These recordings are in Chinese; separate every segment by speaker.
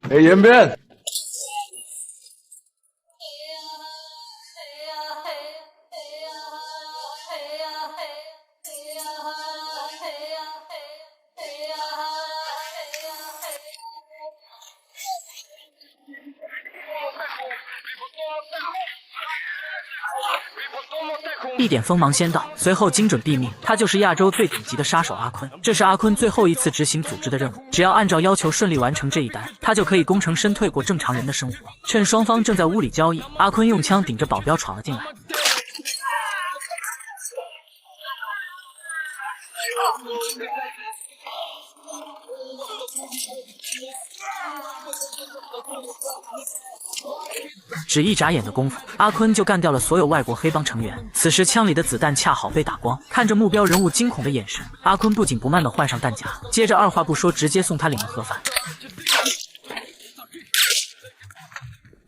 Speaker 1: 哎，延边，
Speaker 2: 一点锋芒先到，随后精准毙命。他就是亚洲最顶级的杀手阿坤。这是阿坤最后一次执行组织的任务，只要按照要求顺利完成这一单，他就可以功成身退，过正常人的生活。趁双方正在屋里交易，阿坤用枪顶着保镖闯了进来。只一眨眼的功夫，阿坤就干掉了所有外国黑帮成员。此时枪里的子弹恰好被打光，看着目标人物惊恐的眼神，阿坤不紧不慢地换上弹夹，接着二话不说直接送他领了盒饭。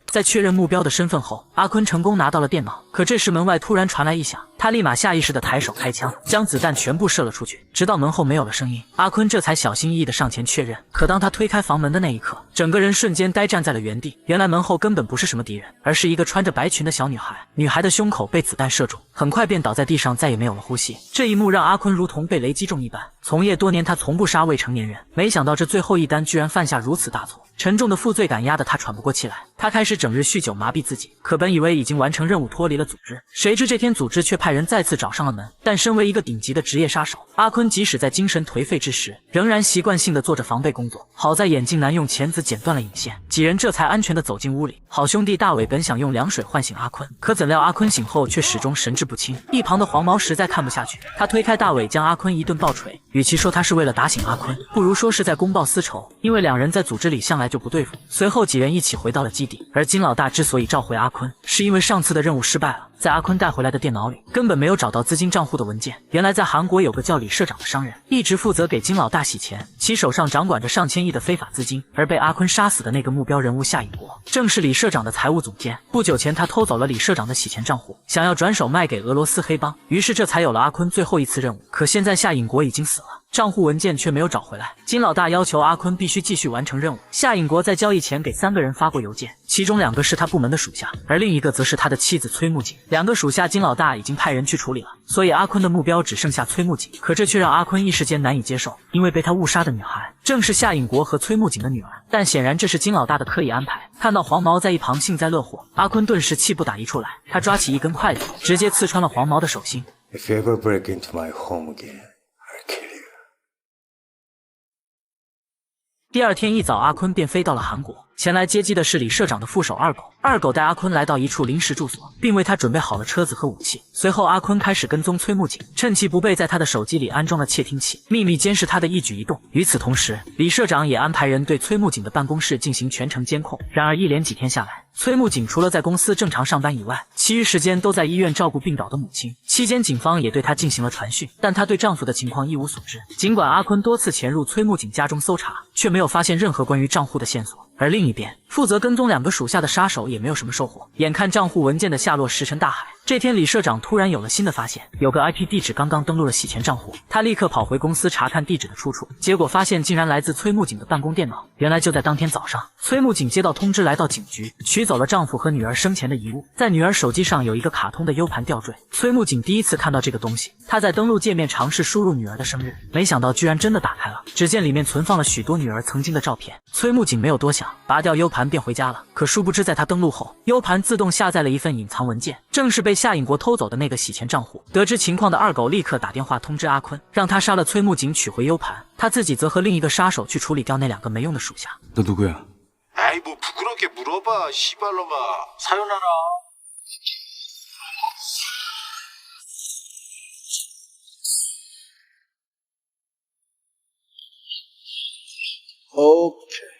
Speaker 2: 在确认目标的身份后，阿坤成功拿到了电脑。可这时门外突然传来异响，他立马下意识地抬手开枪，将子弹全部射了出去。直到门后没有了声音，阿坤这才小心翼翼地上前确认。可当他推开房门的那一刻，整个人瞬间呆站在了原地。原来门后根本不是什么敌人，而是一个穿着白裙的小女孩。女孩的胸口被子弹射中，很快便倒在地上，再也没有了呼吸。这一幕让阿坤如同被雷击中一般。从业多年，他从不杀未成年人，没想到这最后一单居然犯下如此大错。沉重的负罪感压得他喘不过气来，他开始整日酗酒麻痹自己。可本以为已经完成任务，脱离了组织，谁知这天组织却派人再次找上了门。但身为一个顶级的职业杀手，阿坤即使在精神颓废之时，仍然习惯性的做着防备工作。好在眼镜男用钳子剪断了引线，几人这才安全的走进屋里。好兄弟大伟本想用凉水唤醒阿坤，可怎料阿坤醒后却始终神志不清。一旁的黄毛实在看不下去，他推开大伟，将阿坤一顿暴锤。与其说他是为了打醒阿坤，不如说是在公报私仇，因为两人在组织里向来就不对付。随后几人一起回到了基地，而金老大之所以召回阿坤，是因为上次的任务失败了。在阿坤带回来的电脑里，根本没有找到资金账户的文件。原来在韩国有个叫李社长的商人，一直负责给金老大洗钱，其手上掌管着上千亿的非法资金。而被阿坤杀死的那个目标人物夏尹国，正是李社长的财务总监。不久前他偷走了李社长的洗钱账户，想要转手卖给俄罗斯黑帮，于是这才有了阿坤最后一次任务。可现在夏尹国已经死了，账户文件却没有找回来。金老大要求阿坤必须继续完成任务。夏尹国在交易前给3个人发过邮件，其中2个是他部门的属下，而另一个则是他的妻子崔木槿。2个属下金老大已经派人去处理了，所以阿坤的目标只剩下崔木槿。可这却让阿坤一时间难以接受，因为被他误杀的女孩正是夏尹国和崔木槿的女儿。但显然这是金老大的刻意安排。看到黄毛在一旁幸灾乐祸，阿坤顿时气不打一处来，他抓起一根筷子，直接刺穿了黄毛的手心。
Speaker 3: If you ever break into my home again, I'll kill you.
Speaker 2: 第二天一早，阿坤便飞到了韩国，前来接机的是李社长的副手二狗。二狗带阿坤来到一处临时住所，并为他准备好了车子和武器。随后阿坤开始跟踪崔木槿，趁其不备，在他的手机里安装了窃听器，秘密监视他的一举一动。与此同时，李社长也安排人对崔木槿的办公室进行全程监控。然而一连几天下来，崔木槿除了在公司正常上班以外，其余时间都在医院照顾病倒的母亲。期间警方也对她进行了传讯，但她对丈夫的情况一无所知。尽管阿坤多次潜入崔木槿家中搜查，却没有发现任何关于账户的线索。而另一边，负责跟踪2个属下的杀手也没有什么收获。眼看账户文件的下落石沉大海，这天李社长突然有了新的发现，有个 IP 地址刚刚登录了洗钱账户。他立刻跑回公司查看地址的出处，结果发现竟然来自崔木槿的办公电脑。原来就在当天早上，崔木槿接到通知来到警局，取走了丈夫和女儿生前的遗物。在女儿手机上有一个卡通的 U 盘吊坠，崔木槿第一次看到这个东西，他在登录界面尝试输入女儿的生日，没想到居然真的打开了，只见里面存放了许多女儿曾经的照片。崔木槿没有多想，拔掉 U 盘便回家了。可殊不知在他登录后， U 盘自动下载了一份隐藏文件，正是被夏尹国偷走的那个洗钱账户。得知情况的二狗立刻打电话通知阿坤，让他殺了崔木槿取回 U 盘，他自己则和另一个杀手去处理掉那2个没用的属下。
Speaker 4: 너 누구야?
Speaker 5: 아이 뭐 부끄럽게 물어봐 씨발놈아. 사요나라.
Speaker 3: Okay.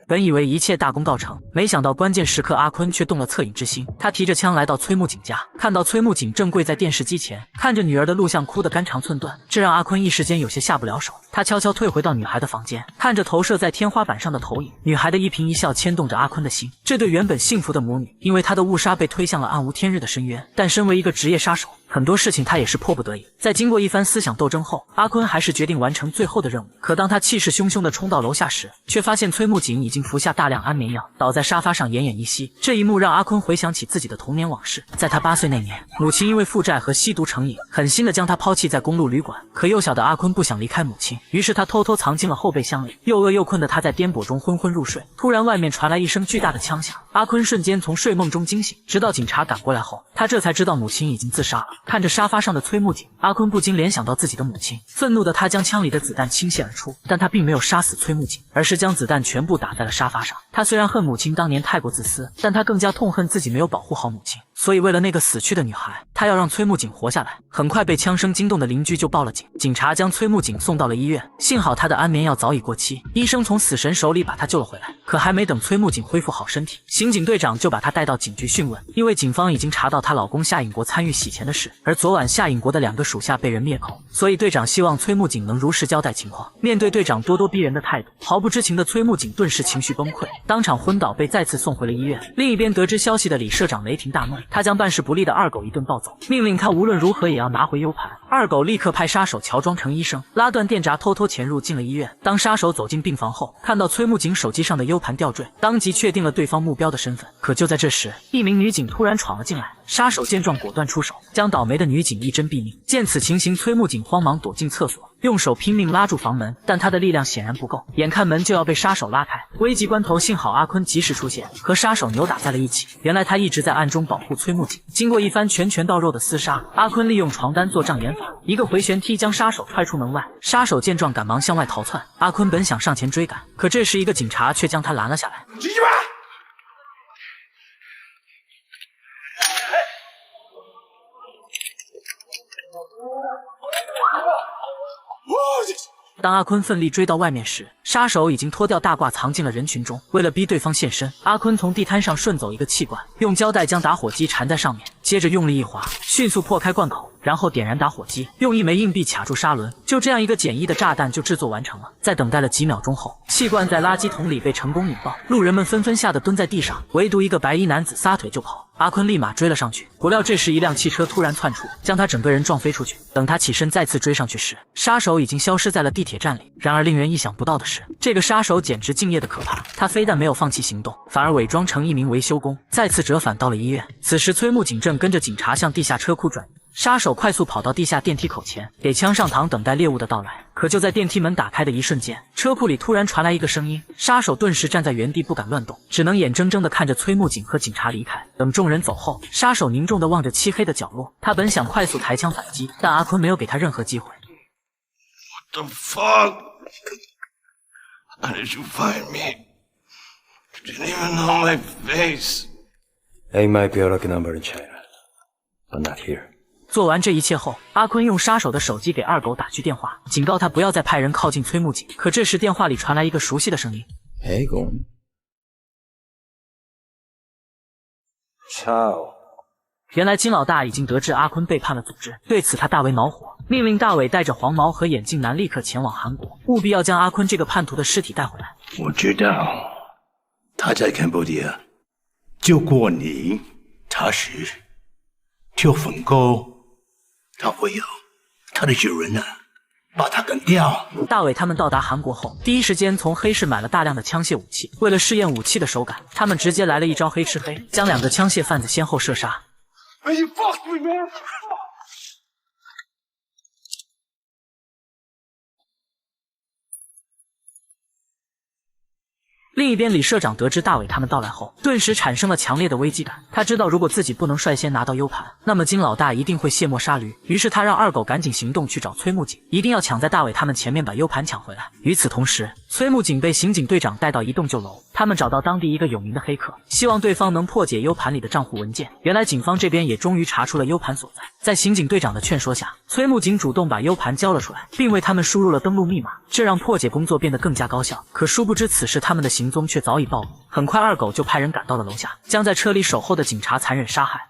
Speaker 2: 本以为一切大功告成，没想到关键时刻阿坤却动了恻隐之心。他提着枪来到崔木槿家，看到崔木槿正跪在电视机前，看着女儿的录像哭得肝肠寸断，这让阿坤一时间有些下不了手。他悄悄退回到女孩的房间，看着投射在天花板上的投影，女孩的一颦一笑牵动着阿坤的心。这对原本幸福的母女，因为她的误杀被推向了暗无天日的深渊。但身为一个职业杀手，很多事情他也是迫不得已。在经过一番思想斗争后，阿坤还是决定完成最后的任务。可当他气势汹汹地冲到楼下时，却发现崔木槿已经服下大量安眠药，倒在沙发上奄奄一息。这一幕让阿坤回想起自己的童年往事。在他8岁那年，母亲因为负债和吸毒成瘾，狠心地将他抛弃在公路旅馆。可幼小的阿坤不想离开母亲，于是他偷偷藏进了后备箱里。又饿又困的他在颠簸中昏昏入睡。突然外面传来一声巨大的枪响，阿坤瞬间从睡梦中惊醒。直到警察赶过来后，他这才知道母亲已经自杀了。看着沙发上的崔木槿，阿坤不禁联想到自己的母亲。愤怒的他将枪里的子弹倾泻而出，但他并没有杀死崔木槿，而是将子弹全部打在了沙发上。他虽然恨母亲当年太过自私，但他更加痛恨自己没有保护好母亲。所以为了那个死去的女孩，他要让崔木槿活下来。很快被枪声惊动的邻居就报了警，警察将崔木槿送到了医院。幸好他的安眠药早已过期，医生从死神手里把他救了回来。可还没等崔木槿恢复好身体，刑警队长就把他带到警局讯问。因为警方已经查到她老公夏颖国参与洗钱的事，而昨晚夏颖国的2个属下被人灭口，所以队长希望崔木槿能如实交代情况。面对队长咄咄逼人的态度，毫不知情的崔木槿顿时情绪崩溃，当场昏倒，被再次送回了医院。另一边得知消息的李社长雷霆大怒，他将办事不力的二狗一顿暴揍，命令他无论如何也要拿回 U 盘。二狗立刻派杀手乔装成医生，拉断电闸，偷偷潜入进了医院。当杀手走进病房后，看到崔木槿手机上的 U 盘吊坠，当即确定了对方目标的身份。可就在这时，一名女警突然闯了进来，杀手见状果断出手，将倒霉的女警一针毙命。见此情形，崔木槿慌忙躲进厕所，用手拼命拉住房门，但他的力量显然不够，眼看门就要被杀手拉开。危急关头，幸好阿坤及时出现，和杀手扭打在了一起。原来他一直在暗中保护崔木槿。经过一番拳到肉的厮杀，阿坤利用床单做障眼法，一个回旋踢将杀手踹出门外。杀手见状赶忙向外逃窜，阿坤本想上前追赶，可这时一个警察却将他拦了下来。当阿坤奋力追到外面时，杀手已经脱掉大褂藏进了人群中。为了逼对方现身，阿坤从地摊上顺走一个气罐，用胶带将打火机缠在上面，接着用力一划，迅速破开罐口，然后点燃打火机，用1枚硬币卡住砂轮。就这样，一个简易的炸弹就制作完成了。在等待了几秒钟后，气罐在垃圾桶里被成功引爆，路人们纷纷吓得蹲在地上，唯独一个白衣男子撒腿就跑。阿坤立马追了上去，不料这时一辆汽车突然窜出，将他整个人撞飞出去。等他起身再次追上去时，杀手已经消失在了地铁站里。然而令人意想不到的是，这个杀手简直敬业的可怕，他非但没有放弃行动，反而伪装成一名维修工，再次折返到了医院。此时崔木槿正跟着警察向地下车库转移。杀手快速跑到地下电梯口前，给枪上膛，等待猎物的到来。可就在电梯门打开的一瞬间，车库里突然传来一个声音，杀手顿时站在原地不敢乱动，只能眼睁睁地看着崔木槿和警察离开。等众人走后，杀手凝重地望着漆黑的角落，他本想快速抬枪反击，但阿坤没有给他任何机会。
Speaker 5: What the fuck? How did you find me? You didn't even know my face.
Speaker 3: They might be a lucky number in China, but not here.
Speaker 2: 做完这一切后，阿坤用杀手的手机给二狗打去电话，警告他不要再派人靠近崔木槿。可这时电话里传来一个熟悉的声音
Speaker 3: Hey, go on. Ciao.
Speaker 2: 原来金老大已经得知阿坤背叛了组织，对此他大为恼火，命令大伟带着黄毛和眼镜男立刻前往韩国，务必要将阿坤这个叛徒的尸体带回来。
Speaker 5: 我知道，他在Cambodia救过你，他是就粉沟，他会有他的主人啊，把他干掉。
Speaker 2: 大伟他们到达韩国后，第一时间从黑市买了大量的枪械武器。为了试验武器的手感，他们直接来了一招黑吃黑，将2个枪械贩子先后射杀。
Speaker 5: You fucked me, man.
Speaker 2: 另一边，李社长得知大伟他们到来后，顿时产生了强烈的危机感。他知道，如果自己不能率先拿到 U 盘，那么金老大一定会卸磨杀驴。于是他让二狗赶紧行动去找崔木槿，一定要抢在大伟他们前面把 U 盘抢回来。与此同时，崔木槿被刑警队长带到一栋旧楼，他们找到当地一个有名的黑客，希望对方能破解 U 盘里的账户文件。原来警方这边也终于查出了 U 盘所在。在刑警队长的劝说下，崔木槿主动把 U 盘交了出来，并为他们输入了登录密码，这让破解工作变得更加高效。可殊不知，此时他们的行踪却早已暴露。很快，二狗就派人赶到了楼下，将在车里守候的警察残忍杀害。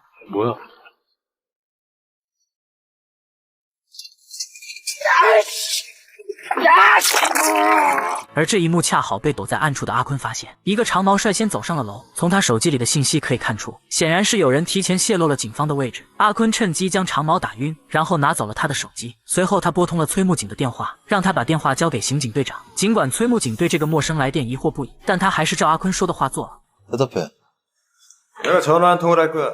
Speaker 2: 而这一幕恰好被躲在暗处的阿坤发现，一个长毛率先走上了楼。从他手机里的信息可以看出，显然是有人提前泄露了警方的位置。阿坤趁机将长毛打晕，然后拿走了他的手机。随后他拨通了崔木槿的电话，让他把电话交给刑警队长。尽管崔木槿对这个陌生来电疑惑不已，但他还是照阿坤说的话做了。
Speaker 3: 대답해. 내가 전화 한 통을 할 거야.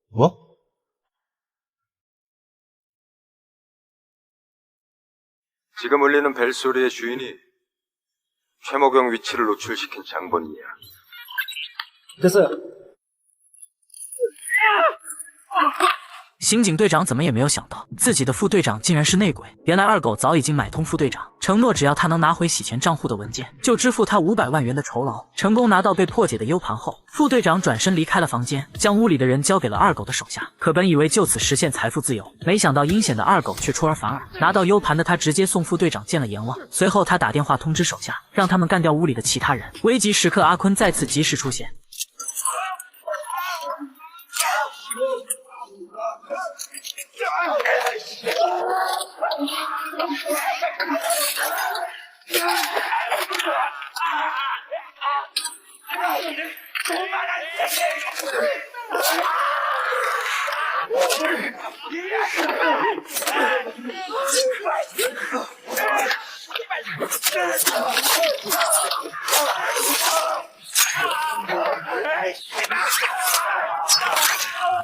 Speaker 3: 뭐? 지금 울리는 벨소리의 주인이 최모경 위치를 노출시킨 장본인이야. 됐어요.
Speaker 2: 刑警队长怎么也没有想到，自己的副队长竟然是内鬼。原来二狗早已经买通副队长，承诺只要他能拿回洗钱账户的文件，就支付他500万元的酬劳。成功拿到被破解的 U 盘后，副队长转身离开了房间，将屋里的人交给了二狗的手下。可本以为就此实现财富自由，没想到阴险的二狗却出尔反尔。拿到 U 盘的他直接送副队长见了阎王。随后他打电话通知手下，让他们干掉屋里的其他人。危急时刻，阿坤再次及时出现。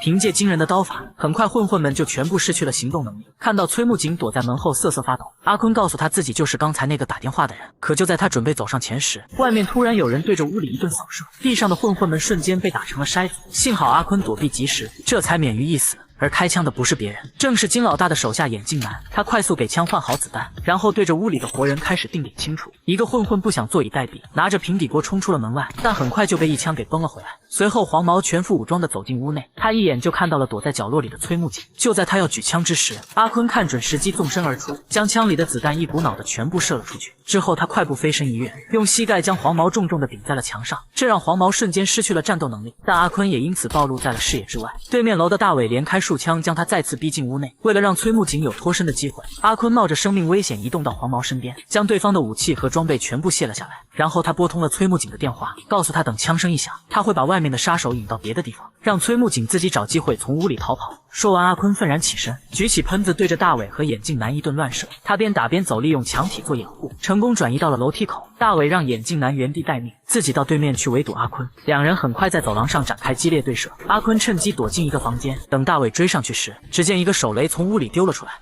Speaker 2: 凭借惊人的刀法，很快混混们就全部失去了行动能力。看到崔木槿躲在门后瑟瑟发抖，阿坤告诉他自己就是刚才那个打电话的人。可就在他准备走上前时，外面突然有人对着屋里一顿扫射，地上的混混们瞬间被打成了筛子。幸好阿坤躲避及时，这才免于一死。 而开枪的不是别人，正是金老大的手下眼镜男。他快速给枪换好子弹，然后对着屋里的活人开始定点清除。一个混混不想坐以待毙，拿着平底锅冲出了门外，但很快就被一枪给崩了回来。随后黄毛全副武装的走进屋内，他一眼就看到了躲在角落里的崔木槿。就在他要举枪之时，阿坤看准时机纵身而出，将枪里的子弹一股脑的全部射了出去。之后他快步飞身一跃，用膝盖将黄毛重重的顶在了墙上，这让黄毛瞬间失去了战斗能力。但阿坤也因此暴露在了视野之外。对面楼的大伟连开数枪将他再次逼进屋内。为了让崔木槿有脱身的机会，阿坤冒着生命危险移动到黄毛身边，将对方的武器和装备全部卸了下来。然后他拨通了崔木槿的电话，告诉他等枪声一响，他会把外面的杀手引到别的地方，让崔木槿自己找机会从屋里逃跑。说完，阿坤愤然起身，举起喷子对着大伟和眼镜男一顿乱射。他边打边走，利用墙体做掩护，成功转移到了楼梯口。大伟让眼镜男原地待命，自己到对面去围堵阿坤。两人很快在走廊上展开激烈对射。阿坤趁机躲进一个房间，等大伟追上去时，只见一个手雷从屋里丢了出来。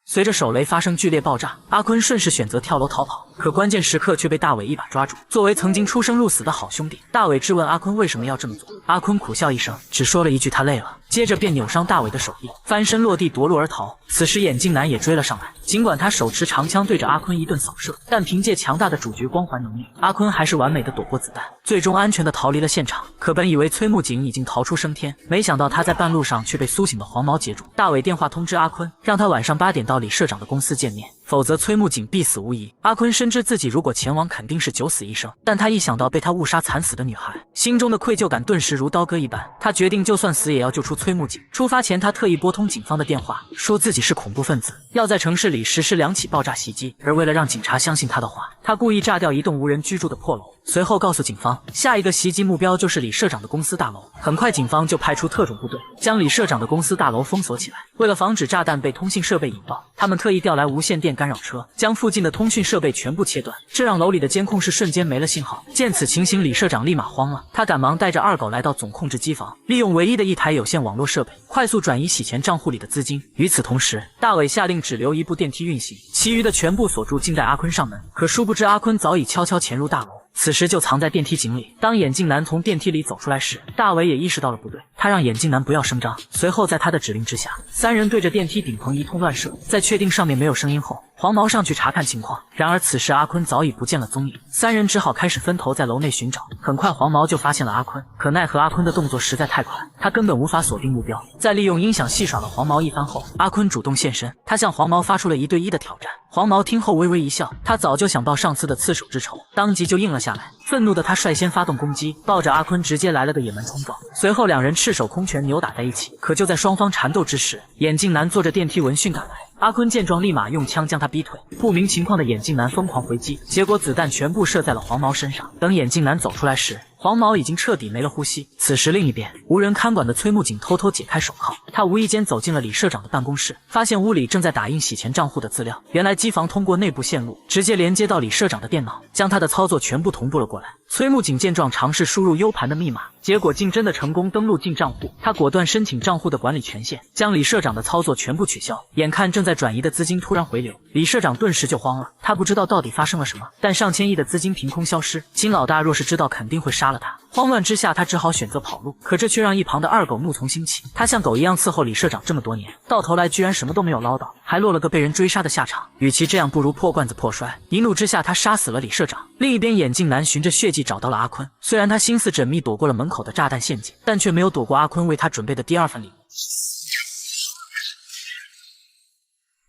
Speaker 2: 随着手雷发生剧烈爆炸，阿坤顺势选择跳楼逃跑，可关键时刻却被大伟一把抓住。作为曾经出生入死的好兄弟，大伟质问阿坤为什么要这么做。阿坤苦笑一声，只说了一句他累了，接着便扭伤大伟的手臂，翻身落地夺路而逃。此时眼镜男也追了上来，尽管他手持长枪对着阿坤一顿扫射，但凭借强大的主角光环能力，阿坤还是完美的躲过子弹，最终安全的逃离了现场。可本以为崔木槿已经逃出升天，没想到他在半路上却被苏醒的黄毛截住。大伟电话通知阿坤，让他晚上8点到李社长的公司见面，否则崔木槿必死无疑。阿坤深知自己如果前往肯定是九死一生，但他一想到被他误杀惨死的女孩，心中的愧疚感顿时如刀割一般。他决定就算死也要救出崔木槿。出发前他特意拨通警方的电话，说自己是恐怖分子，要在城市里实施2起爆炸袭击。而为了让警察相信他的话，他故意炸掉一栋无人居住的破楼，随后告诉警方下一个袭击目标就是李社长的公司大楼。很快警方就派出特种部队将李社长的公司大楼封锁起来。为了防止炸弹被通信设备引爆，他们特意调来无线电干扰车，将附近的通讯设备全部切断，这让楼里的监控室瞬间没了信号。见此情形，李社长立马慌了，他赶忙带着二狗来到总控制机房，利用唯一的一台有线网络设备快速转移洗钱账户里的资金。与此同时，大伟下令只留一部电梯运行，其余的全部锁住，静待阿坤上门。可殊不知阿坤早已悄悄潜入大楼，此时就藏在电梯井里。当眼镜男从电梯里走出来时，大伟也意识到了不对，他让眼镜男不要声张。随后在他的指令之下，3人对着电梯顶棚一通乱射。在确定上面没有声音后，黄毛上去查看情况，然而此时阿坤早已不见了踪影，三人只好开始分头在楼内寻找。很快黄毛就发现了阿坤，可奈何阿坤的动作实在太快，他根本无法锁定目标。在利用音响戏耍了黄毛一番后，阿坤主动现身，他向黄毛发出了1对1的挑战。黄毛听后微微一笑，他早就想报上次的刺手之仇，当即就应了下来。愤怒的他率先发动攻击，抱着阿坤直接来了个野蛮冲撞，随后两人赤手空拳扭打在一起。可就在双方缠斗之时，眼镜男坐着电梯闻讯赶来，阿坤见状立马用枪将他逼退。不明情况的眼镜男疯狂回击，结果子弹全部射在了黄毛身上。等眼镜男走出来时，黄毛已经彻底没了呼吸。此时另一边，无人看管的崔木槿偷偷解开手铐，他无意间走进了李社长的办公室，发现屋里正在打印洗钱账户的资料。原来机房通过内部线路直接连接到李社长的电脑，将他的操作全部同步了过来。崔木槿见状尝试输入 U 盘的密码，结果竟真的成功登录进账户。他果断申请账户的管理权限，将李社长的操作全部取消。眼看正在转移的资金突然回流，李社长顿时就慌了，他不知道到底发生了什么，但上千亿的资金凭空消失，金老大若是知道肯定会杀了他。慌乱之下，他只好选择跑路，可这却让一旁的二狗怒从心起。他像狗一样伺候李社长这么多年，到头来居然什么都没有捞到，还落了个被人追杀的下场。与其这样，不如破罐子破摔。一怒之下，他杀死了李社长。另一边，眼镜男循着血迹找到了阿坤，虽然他心思缜密，躲过了门口的炸弹陷阱，但却没有躲过阿坤为他准备的第二份礼物。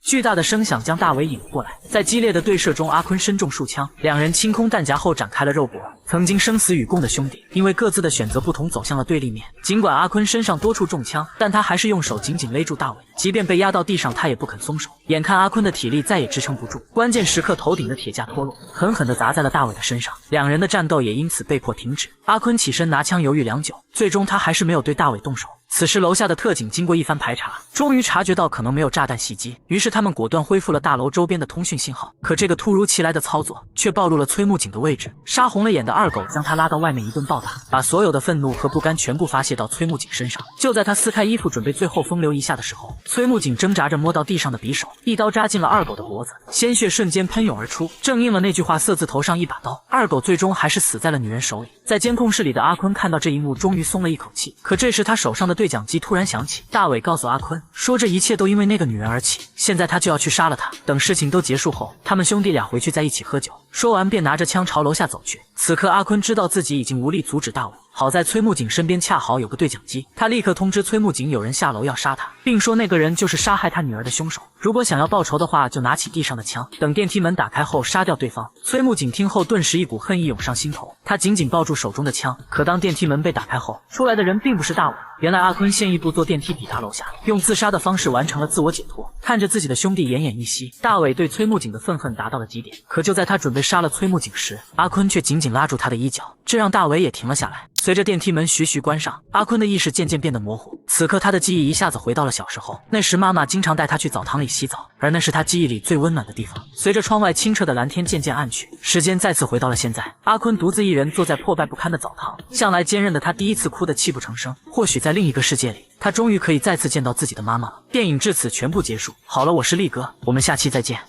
Speaker 2: 巨大的声响将大伟引过来，在激烈的对射中，阿坤身中数枪，两人清空弹夹后展开了肉搏。曾经生死与共的兄弟，因为各自的选择不同，走向了对立面。尽管阿坤身上多处中枪，但他还是用手紧紧勒住大伟，即便被压到地上，他也不肯松手。眼看阿坤的体力再也支撑不住，关键时刻头顶的铁架脱落，狠狠地砸在了大伟的身上，两人的战斗也因此被迫停止。阿坤起身拿枪犹豫良久，最终他还是没有对大伟动手。此时楼下的特警经过一番排查，终于察觉到可能没有炸弹袭击，于是他们果断恢复了大楼周边的通讯信号。可这个突如其来的操作却暴露了崔木槿的位置，杀红了眼的二狗将他拉到外面一顿暴打，把所有的愤怒和不甘全部发泄到崔木槿身上。就在他撕开衣服准备最后风流一下的时候，崔木槿挣扎着摸到地上的匕首，一刀扎进了二狗的脖子，鲜血瞬间喷涌而出，正应了那句话色字头上一把刀。二狗最终还是死在了女人手里。在监控室里的阿坤看到这一幕，终于松了一口气。可这时他手上的对讲机突然响起，大伟告诉阿坤说这一切都因为那个女人而起，现在他就要去杀了她。等事情都结束后，他们兄弟俩回去在一起喝酒。说完便拿着枪朝楼下走去。此刻阿坤知道自己已经无力阻止大伟，好在崔木槿身边恰好有个对讲机，他立刻通知崔木槿有人下楼要杀他，并说那个人就是杀害他女儿的凶手，如果想要报仇的话就拿起地上的枪，等电梯门打开后杀掉对方。崔木槿听后顿时一股恨意涌上心头，他紧紧抱住手中的枪。可当电梯门被打开后，出来的人并不是大伟，原来阿坤先一步坐电梯抵达楼下，用自杀的方式完成了自我解脱。看着自己的兄弟奄奄一息，大伟对崔木槿的愤恨达到了极点。可就在他准备杀了崔木槿时，阿坤却紧紧拉住他的衣角，这让大伟也停了下来。随着电梯门徐徐关上，阿坤的意识渐渐变得模糊。此刻他的记忆一下子回到了小时候，那时妈妈经常带他去澡堂里洗澡，而那是他记忆里最温暖的地方。随着窗外清澈的蓝天渐渐暗去，时间再次回到了现在。阿坤独自一人坐在破败不堪的澡堂，向来坚韧的他第一次哭得泣不成声。或许在另一个世界里，他终于可以再次见到自己的妈妈了。电影至此全部结束。好了，我是力哥，我们下期再见。